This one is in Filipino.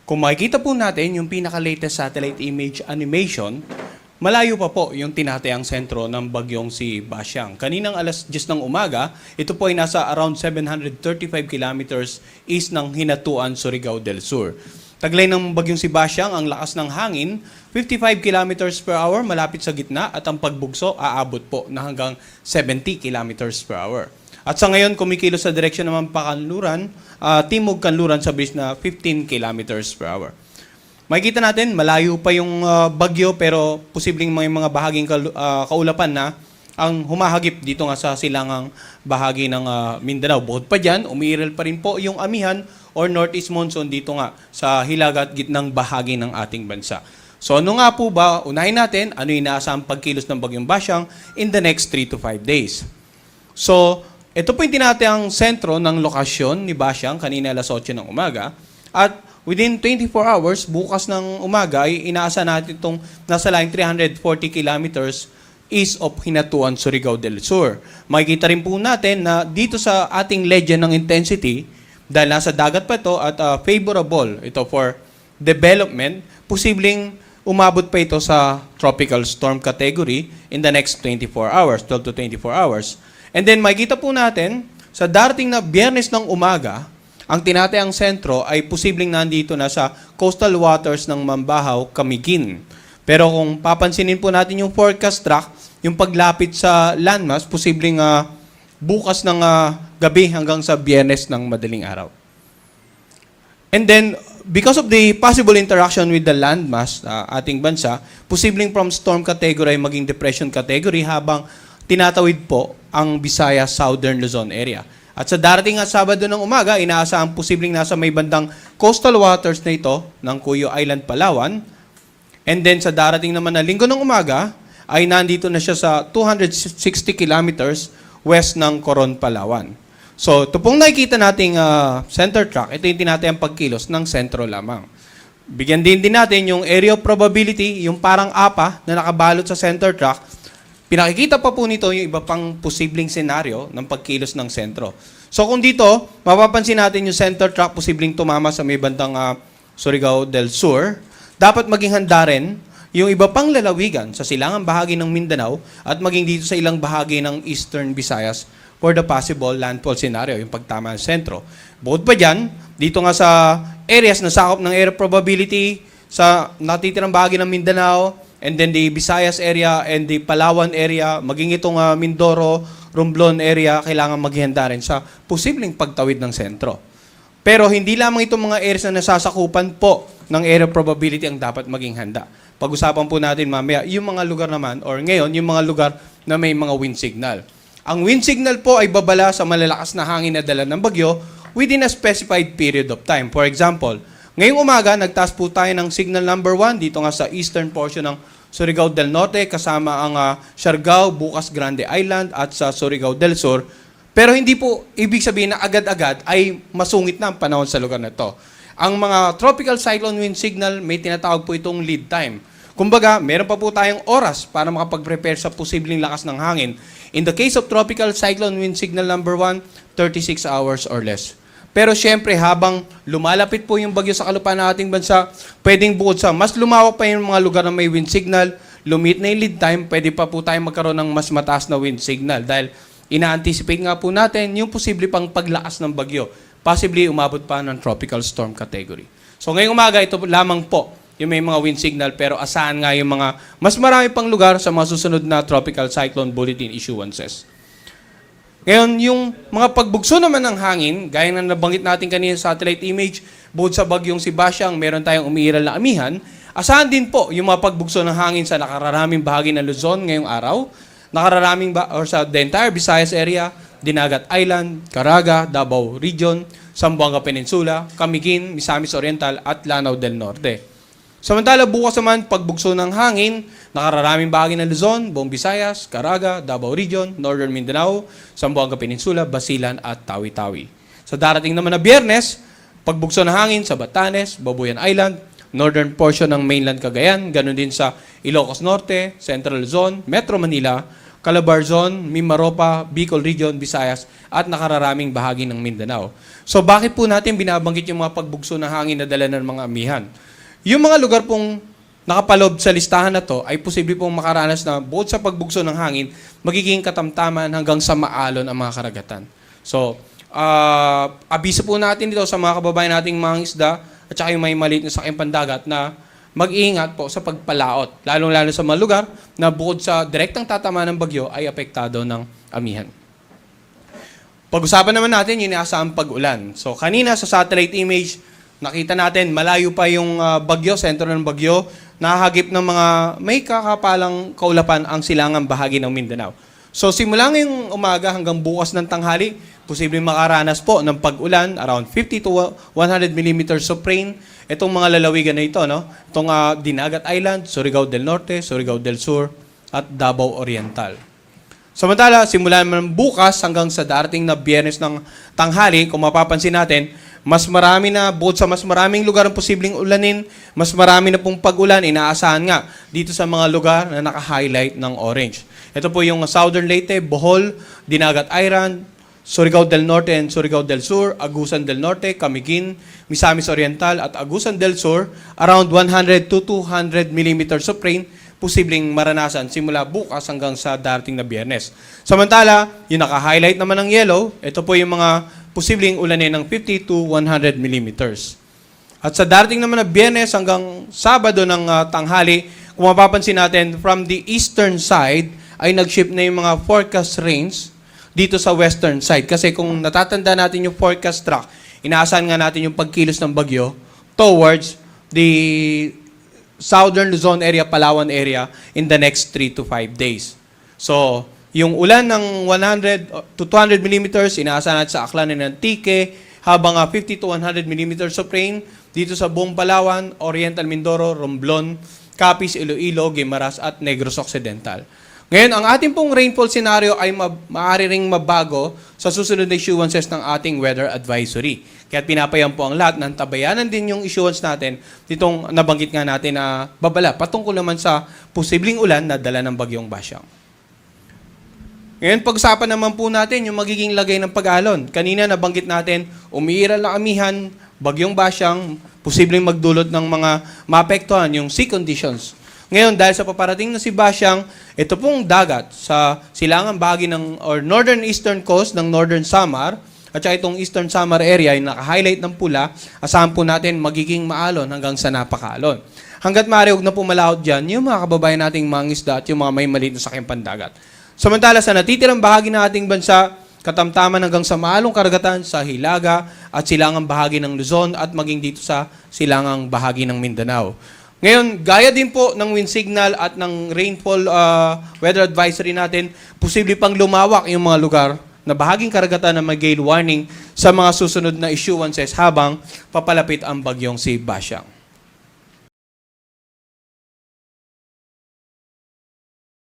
Kung makikita po natin yung pinaka-latest satellite image animation, malayo pa po yung tinatayang sentro ng bagyong si Basyang. Kaninang alas 10 ng umaga, ito po ay nasa around 735 kilometers east ng Hinatuan, Surigao del Sur. Taglay ng bagyong si Basyang, ang lakas ng hangin, 55 kilometers per hour malapit sa gitna at ang pagbugso aabot po na hanggang 70 kilometers per hour. At sa ngayon, kumikilos sa direksyon naman pakanluran, timog kanluran sa bilis na 15 kilometers per hour. Makikita natin, malayo pa yung bagyo pero posibleng may mga bahaging kaulapan na ang humahagip dito nga sa silangang bahagi ng Mindanao. Bukod pa dyan, umiiral pa rin po yung amihan or northeast monsoon dito nga sa hilaga at gitnang bahagi ng ating bansa. So ano nga po ba, unahin natin, ano yung inaasahang pagkilos ng bagyong Basyang in the next 3 to 5 days. So, ito po yung tinatayang sentro ng lokasyon ni Basyang kanina alas 8 ng umaga. At within 24 hours, bukas ng umaga, ay inaasa natin itong nasa laing 340 kilometers east of Hinatuan, Surigao del Sur. Makikita rin po natin na dito sa ating legend ng intensity, dahil nasa dagat pa ito at favorable ito for development, posibleng umabot pa ito sa tropical storm category in the next 24 hours, 12 to 24 hours. And then makikita po natin, sa darating na Biyernes ng umaga, ang tinatayang sentro ay posibleng nandito na sa coastal waters ng Mambahaw, Camiguin. Pero kung papansinin po natin yung forecast track, yung paglapit sa landmass, posibleng bukas ng gabi hanggang sa Biyernes ng madaling araw. And then, because of the possible interaction with the landmass, ating bansa, posibleng from storm category maging depression category habang tinatawid po ang Visayas Southern Luzon area. At sa darating nga Sabado ng umaga, inaasahang posibleng nasa may bandang coastal waters na ito ng Cuyo Island, Palawan. And then sa darating naman na Linggo ng umaga, ay nandito na siya sa 260 kilometers west ng Coron, Palawan. So ito pong nakikita nating center track, ito yung tinatayang pagkilos ng sentro lamang. Bigyan din natin yung area of probability, yung parang apa na nakabalot sa center track. Pinakikita pa po nito yung iba pang posibleng senaryo ng pagkilos ng sentro. So kung dito, mapapansin natin yung center track posibleng tumama sa may bandang Surigao del Sur, dapat maging handa rin yung iba pang lalawigan sa silangang bahagi ng Mindanao at maging dito sa ilang bahagi ng Eastern Visayas for the possible landfall scenario, yung pagtama ng sentro. Bukod pa dyan, dito nga sa areas na sakop ng area probability sa natitirang bahagi ng Mindanao, and then the Visayas area and the Palawan area, maging itong Mindoro, Romblon area, kailangan maghihanda rin sa posibleng pagtawid ng sentro. Pero hindi lamang itong mga areas na nasasakupan po ng area probability ang dapat maging handa. Pag-usapan po natin mamaya yung mga lugar naman, or ngayon, yung mga lugar na may mga wind signal. Ang wind signal po ay babala sa malalakas na hangin na dala ng bagyo within a specified period of time. For example, ngayong umaga, nagtaas po tayo ng signal number 1 dito nga sa eastern portion ng Surigao del Norte kasama ang Siargao, Bukas Grande Island at sa Surigao del Sur. Pero hindi po ibig sabihin na agad-agad ay masungit na ang panahon sa lugar na ito. Ang mga tropical cyclone wind signal, may tinatawag po itong lead time. Kumbaga, meron pa po tayong oras para makapag-prepare sa posibleng lakas ng hangin. In the case of tropical cyclone wind signal number 1, 36 hours or less. Pero syempre, habang lumalapit po yung bagyo sa kalupaan ng ating bansa, pwedeng bukod sa mas lumawak pa yung mga lugar na may wind signal, lumit na yung lead time, pwede pa po tayong magkaroon ng mas mataas na wind signal. Dahil ina-anticipate nga po natin yung posible pang paglakas ng bagyo. Possibly umabot pa ng tropical storm category. So ngayong umaga, ito lamang po yung may mga wind signal, pero asahan nga yung mga mas marami pang lugar sa mga susunod na tropical cyclone bulletin issuances. Ngayon, yung mga pagbugso naman ng hangin, gaya na nabanggit natin kanina sa satellite image, bukod sa bagyong si Basyang, meron tayong umiiral na amihan, asahan din po yung mga pagbugso ng hangin sa nakararaming bahagi ng Luzon ngayong araw, or sa the entire Visayas area, Dinagat Island, Caraga, Davao Region, Zamboanga Peninsula, Camiguin, Misamis Oriental, at Lanao del Norte. Samantala, bukas naman, pagbugso ng hangin, nakararaming bahagi ng Luzon, buong Visayas, Caraga, Davao Region, Northern Mindanao, Zamboanga Peninsula, Basilan, at Tawi-Tawi. Sa darating naman na Biyernes, pagbugso ng hangin sa Batanes, Babuyan Island, northern portion ng mainland Cagayan, ganun din sa Ilocos Norte, Central Luzon, Metro Manila, Calabarzon, Mimaropa, Bicol Region, Visayas, at nakararaming bahagi ng Mindanao. So bakit po natin binabanggit yung mga pagbugso ng hangin na dala ng mga amihan? Yung mga lugar pong nakapalob sa listahan na to ay posible pong makaranas na bukod sa pagbugso ng hangin, magiging katamtaman hanggang sa maalon ang mga karagatan. So, abiso po natin dito sa mga kababayan nating mga isda at saka yung may maliit na sakyang pandagat na mag-iingat po sa pagpalaot, lalong-lalo sa mga lugar na bukod sa direktang tatama ng bagyo ay apektado ng amihan. Pag-usapan naman natin yung inaasahang pag-ulan. So kanina sa satellite image, nakita natin malayo pa yung bagyo, sentro ng bagyo, nahahagip ng mga may kakapalang kaulapan ang silangang bahagi ng Mindanao. So simula ngayong umaga hanggang bukas ng tanghali, posibleng makaranas po ng pag-ulan, around 50 to 100 millimeters of rain. Itong mga lalawigan na ito, no? Itong Dinagat Island, Surigao del Norte, Surigao del Sur, at Davao Oriental. Samantala, simula naman bukas hanggang sa darating na Biyernes ng tanghali, kung mapapansin natin, mas marami na, bukod sa mas maraming lugar ang posibleng ulanin, mas marami na pong pag-ulan, inaasahan nga dito sa mga lugar na naka-highlight ng orange. Ito po yung Southern Leyte, Bohol, Dinagat Island, Surigao del Norte and Surigao del Sur, Agusan del Norte, Camiguin, Misamis Oriental at Agusan del Sur, around 100 to 200 millimeters of rain, posibleng maranasan simula bukas hanggang sa darating na Biyernes. Samantala, yung naka-highlight naman ng yellow, ito po yung mga posibleng ulanin ng 50 to 100 millimeters. At sa darating naman na Biyernes hanggang Sabado ng tanghali, kung mapapansin natin, from the eastern side ay nag-shift na yung mga forecast rains dito sa western side. Kasi kung natatanda natin yung forecast track, inaasahan nga natin yung pagkilos ng bagyo towards the southern Luzon area, Palawan area in the next 3 to 5 days. So, yung ulan ng 100 to 200 millimeters, inaasahan natin sa Aklan ng Antique, habang 50 to 100 millimeters of rain dito sa buong Palawan, Oriental Mindoro, Romblon, Capiz, Iloilo, Guimaras at Negros Occidental. Ngayon, ang ating pong rainfall scenario ay maaari ring mabago sa susunod na issuances ng ating weather advisory. Kaya pinapayan po ang lahat ng tabayanan din yung issuance natin ditong nabanggit nga natin na babala patungkol naman sa posibleng ulan na dala ng bagyong Basyang. Ngayon, pag-usapan naman po natin yung magiging lagay ng pag-alon. Kanina nabanggit natin, umiiral na amihan, bagyong Basyang, posibleng magdulot ng mga maapektuhan yung sea conditions. Ngayon, dahil sa paparating na si Basyang, ito pong dagat sa silangang bahagi ng or northern eastern coast ng Northern Samar at saka itong Eastern Samar area yung naka-highlight ng pula, asahan po natin magiging maalon hanggang sa napakaalon. Hanggat maaari, huwag na po malawot dyan yung mga kababayan nating mga isda at yung mga may maliit na sakyang pandagat. Samantala, sa natitirang bahagi ng ating bansa, katamtaman hanggang sa maalong karagatan sa Hilaga at silangang bahagi ng Luzon at maging dito sa silangang bahagi ng Mindanao. Ngayon, gaya din po ng wind signal at ng rainfall weather advisory natin, posible pang lumawak yung mga lugar na bahaging karagatan na may gale warning sa mga susunod na issuances habang papalapit ang bagyong si Basyang.